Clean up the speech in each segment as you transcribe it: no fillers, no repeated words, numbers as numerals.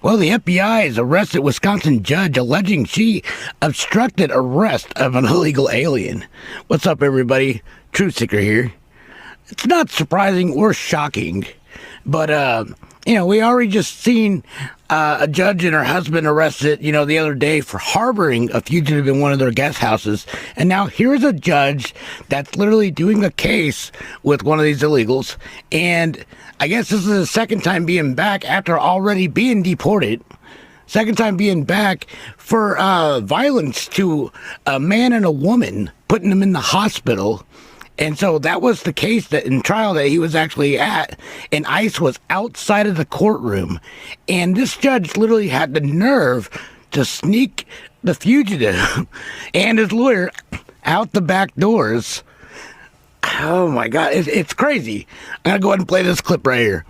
Well, the FBI has arrested Wisconsin judge alleging she obstructed arrest of an illegal alien. What's up, everybody? Truth Seeker here. It's not surprising or shocking, but, we already just seen a judge and her husband arrested, the other day for harboring a fugitive in one of their guest houses. And now here's a judge that's literally doing a case with one of these illegals. And I guess this is the second time being back after already being deported. Second time being back for violence to a man and a woman, putting them in the hospital. And so that was the case that in trial that he was actually at, and ICE was outside of the courtroom. And this judge literally had the nerve to sneak the fugitive and his lawyer out the back doors. Oh my God, it's crazy. I'm gonna go ahead and play this clip right here.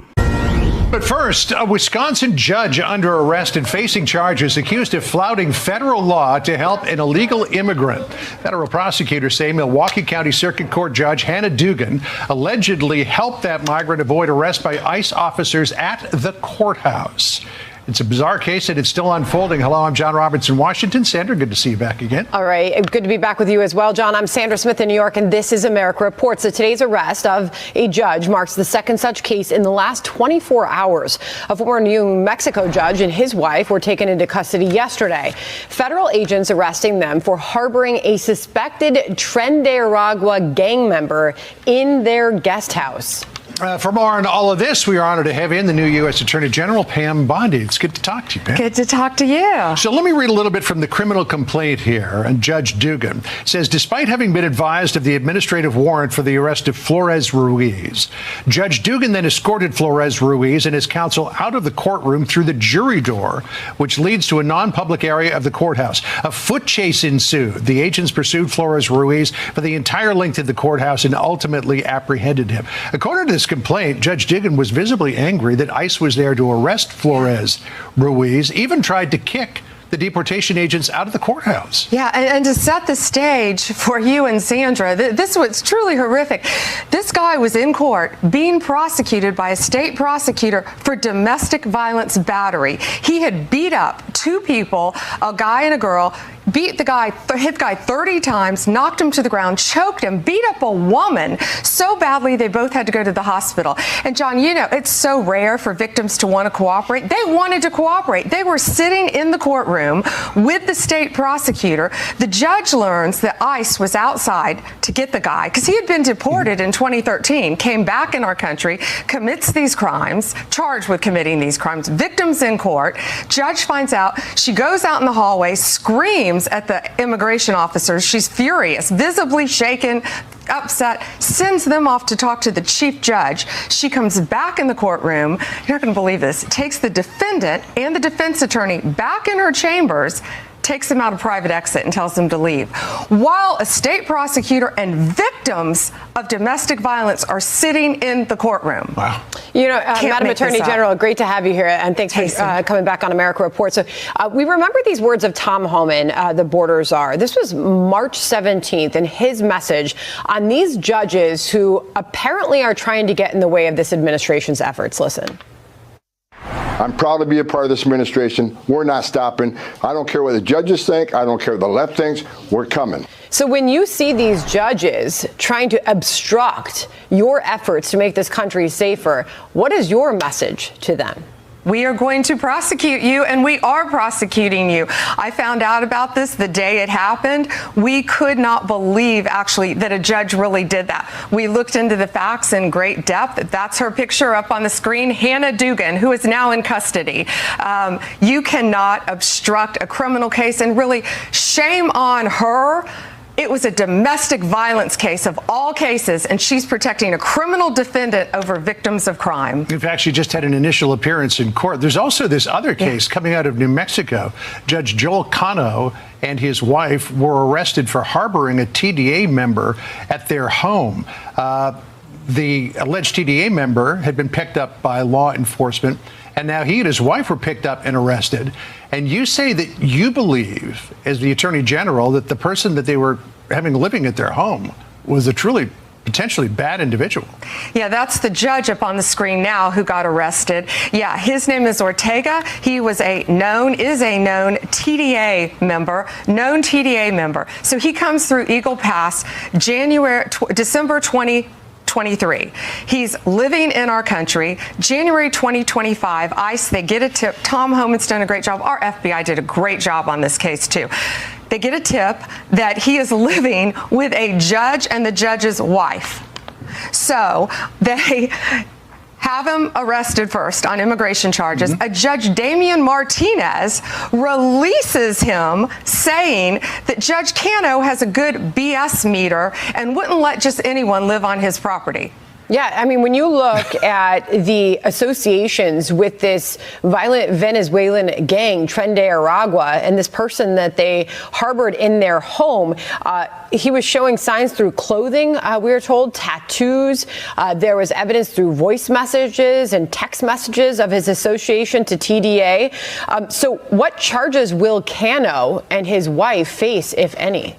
But first, a Wisconsin judge under arrest and facing charges accused of flouting federal law to help an illegal immigrant. Federal prosecutors say Milwaukee County Circuit Court Judge Hannah Dugan allegedly helped that migrant avoid arrest by ICE officers at the courthouse. It's a bizarre case and it's still unfolding. Hello, I'm John Roberts in Washington. Sandra, good to see you back again. All right. Good to be back with you as well, John. I'm Sandra Smith in New York, and this is America Reports. So today's arrest of a judge marks the second such case in the last 24 hours. A former New Mexico judge and his wife were taken into custody yesterday. Federal agents arresting them for harboring a suspected Trinidad gang member in their guest house. For more on all of this, we are honored to have in the new U.S. Attorney General, Pam Bondi. It's good to talk to you, Pam. Good to talk to you. So let me read a little bit from the criminal complaint here. And Judge Dugan says, despite having been advised of the administrative warrant for the arrest of Flores Ruiz, Judge Dugan then escorted Flores Ruiz and his counsel out of the courtroom through the jury door, which leads to a non-public area of the courthouse. A foot chase ensued. The agents pursued Flores Ruiz for the entire length of the courthouse and ultimately apprehended him. According to this complaint, Judge Dugan was visibly angry that ICE was there to arrest Flores Ruiz, even tried to kick the deportation agents out of the courthouse. Yeah, and to set the stage for you and Sandra, this was truly horrific. This guy was in court being prosecuted by a state prosecutor for domestic violence battery. He had beat up two people, a guy and a girl, beat the guy, hit the guy 30 times, knocked him to the ground, choked him, beat up a woman so badly they both had to go to the hospital. And John, it's so rare for victims to want to cooperate. They wanted to cooperate. They were sitting in the courtroom with the state prosecutor. The judge learns that ICE was outside to get the guy because he had been deported in 2013, came back in our country, commits these crimes, charged with committing these crimes, victims in court. Judge finds out. She goes out in the hallway, screams at the immigration officers. She's furious, visibly shaken, upset, sends them off to talk to the chief judge. She comes back in the courtroom. You're not going to believe this. Takes the defendant and the defense attorney back in her chambers, takes them out a private exit and tells them to leave, while a state prosecutor and victims of domestic violence are sitting in the courtroom. Wow. Madam Attorney General, great to have you here, and thanks for coming back on America Report. So we remember these words of Tom Homan, the border czar. This was March 17th, and his message on these judges who apparently are trying to get in the way of this administration's efforts. Listen. I'm proud to be a part of this administration. We're not stopping. I don't care what the judges think. I don't care what the left thinks. We're coming. So when you see these judges trying to obstruct your efforts to make this country safer, what is your message to them? We are going to prosecute you, and we are prosecuting you. I found out about this the day it happened. We could not believe, actually, that a judge really did that. We looked into the facts in great depth. That's her picture up on the screen, Hannah Dugan, who is now in custody. You cannot obstruct a criminal case, and really, shame on her. It was a domestic violence case of all cases, and she's protecting a criminal defendant over victims of crime. In fact, she just had an initial appearance in court. There's also this other case coming out of New Mexico. Judge Joel Cano and his wife were arrested for harboring a TDA member at their home. The alleged TDA member had been picked up by law enforcement, and now he and his wife were picked up and arrested. And you say that you believe, as the Attorney General, that the person that they were having living at their home was a truly potentially bad individual. Yeah, that's the judge up on the screen now who got arrested. Yeah, his name is Ortega. He was is a known TDA member. So he comes through Eagle Pass December 2023. He's living in our country. January 2025, ICE, they get a tip. Tom Homan's done a great job. Our FBI did a great job on this case, too. They get a tip that he is living with a judge and the judge's wife. So they have him arrested first on immigration charges. A Judge Damian Martinez releases him, saying that Judge Cano has a good BS meter and wouldn't let just anyone live on his property. Yeah, I mean, when you look at the associations with this violent Venezuelan gang, Tren de Aragua, and this person that they harbored in their home, he was showing signs through clothing, we were told, tattoos. There was evidence through voice messages and text messages of his association to TDA. So what charges will Cano and his wife face, if any?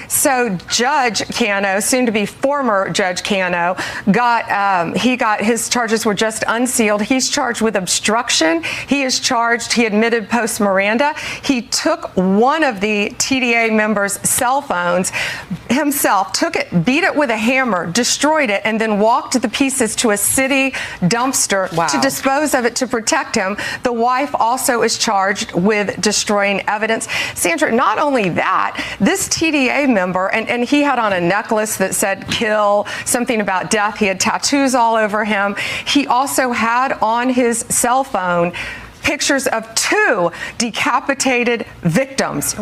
So Judge Cano, soon to be former Judge Cano, got his charges were just unsealed. He's charged with obstruction. He admitted post Miranda. He took one of the TDA members' cell phones himself, took it, beat it with a hammer, destroyed it, and then walked the pieces to a city dumpster to dispose of it to protect him. The wife also is charged with destroying evidence. Sandra, not only that, this TDA member, and he had on a necklace that said kill, something about death. He had tattoos all over him. He also had on his cell phone pictures of two decapitated victims,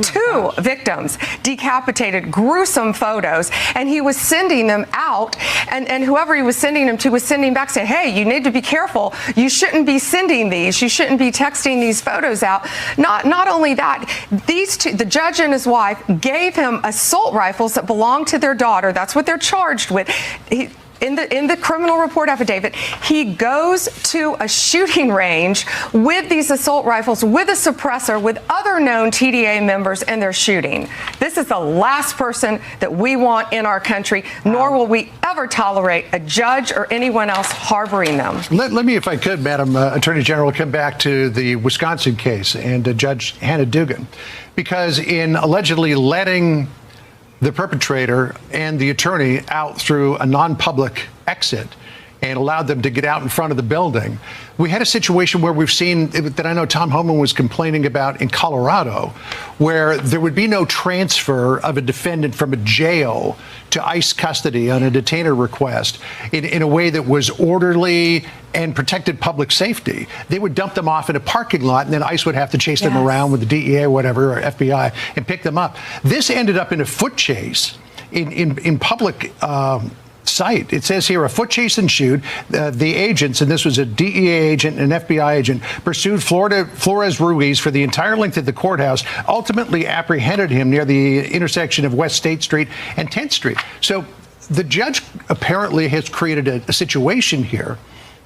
decapitated, gruesome photos, and he was sending them out, and whoever he was sending them to was sending back saying, hey, you need to be careful. You shouldn't be sending these. You shouldn't be texting these photos out. Not only that, these two, the judge and his wife, gave him assault rifles that belonged to their daughter. That's what they're charged with. In the criminal report affidavit, he goes to a shooting range with these assault rifles, with a suppressor, with other known TDA members, and they're shooting. This is the last person that we want in our country, nor will we ever tolerate a judge or anyone else harboring them. Let me, if I could, Madam Attorney General, come back to the Wisconsin case and Judge Hannah Dugan, because in allegedly letting the perpetrator and the attorney out through a non-public exit and allowed them to get out in front of the building. We had a situation where we've seen that I know Tom Homan was complaining about in Colorado, where there would be no transfer of a defendant from a jail to ICE custody on a detainer request in a way that was orderly and protected public safety. They would dump them off in a parking lot, and then ICE would have to chase them around with the DEA or whatever, or FBI, and pick them up. This ended up in a foot chase in public site. It says here, a foot chase ensued. The agents, and this was a DEA agent and an FBI agent, pursued Flores Ruiz for the entire length of the courthouse, ultimately apprehended him near the intersection of West State Street and 10th Street. So the judge apparently has created a situation here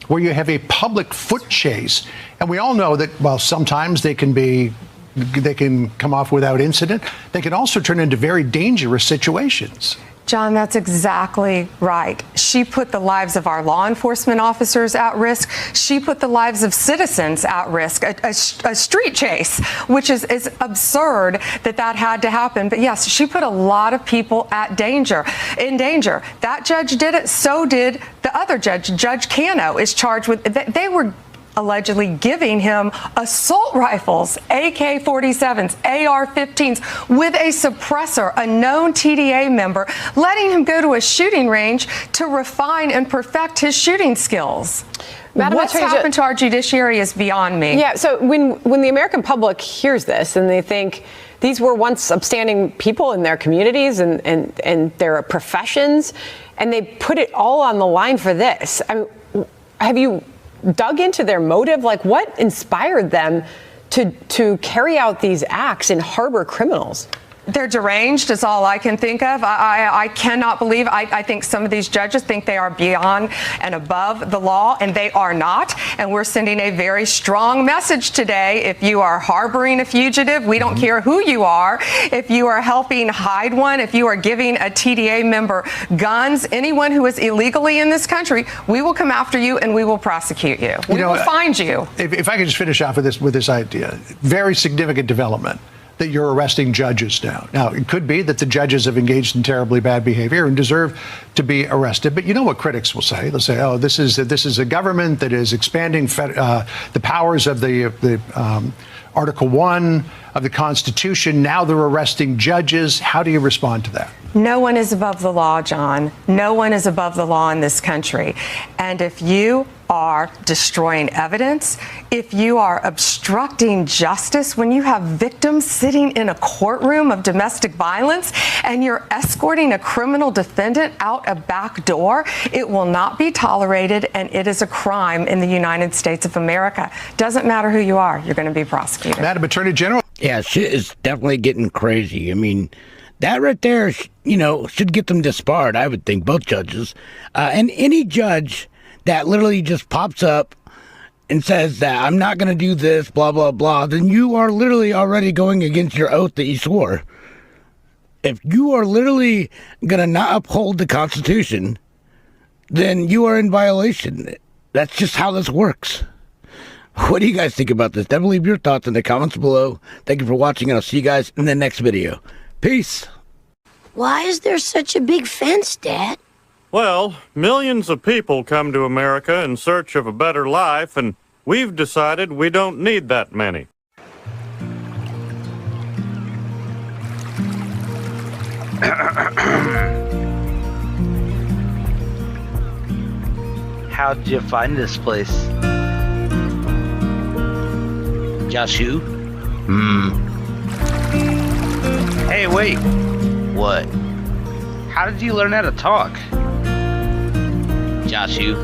where you have a public foot chase. And we all know that, well, sometimes they can come off without incident. They can also turn into very dangerous situations. John, that's exactly right. She put the lives of our law enforcement officers at risk. She put the lives of citizens at risk. A street chase, which is absurd that had to happen. But yes, she put a lot of people in danger. That judge did it. So did the other judge. Judge Cano is charged with. They were allegedly giving him assault rifles, AK-47s, AR-15s, with a suppressor, a known TDA member, letting him go to a shooting range to refine and perfect his shooting skills. Madam What's happened to our judiciary is beyond me. Yeah, so when the American public hears this and they think these were once upstanding people in their communities and their professions, and they put it all on the line for this, I mean, have you dug into their motive? Like, what inspired them to carry out these acts and harbor criminals? They're deranged is all I can think of. I cannot believe. I think some of these judges think they are beyond and above the law, and they are not. And we're sending a very strong message today. If you are harboring a fugitive, we don't care who you are. If you are helping hide one, if you are giving a TDA member guns, anyone who is illegally in this country, we will come after you and we will prosecute you. We will find you. If I could just finish off with this idea, very significant development that you're arresting judges now. Now, it could be that the judges have engaged in terribly bad behavior and deserve to be arrested. But you know what critics will say? They'll say, "Oh, this is a government that is expanding the powers of the Article 1 of the Constitution. Now they're arresting judges." How do you respond to that? No one is above the law, John. No one is above the law in this country. And if you are destroying evidence, if you are obstructing justice, when you have victims sitting in a courtroom of domestic violence and you're escorting a criminal defendant out a back door, it will not be tolerated, and it is a crime in the United States of America. Doesn't matter who you are, you're going to be prosecuted. Madam Attorney General. Yeah, shit is definitely getting crazy. I mean, that right there, should get them disbarred, I would think, both judges. And any judge that literally just pops up and says that I'm not going to do this, blah, blah, blah, then you are literally already going against your oath that you swore. If you are literally going to not uphold the Constitution, then you are in violation. That's just how this works. What do you guys think about this? Definitely leave your thoughts in the comments below. Thank you for watching, and I'll see you guys in the next video. Peace. Why is there such a big fence, Dad? Well, millions of people come to America in search of a better life, and we've decided we don't need that many. How'd you find this place? Josh, who? Hey, wait. What? How did you learn how to talk? Josh, you?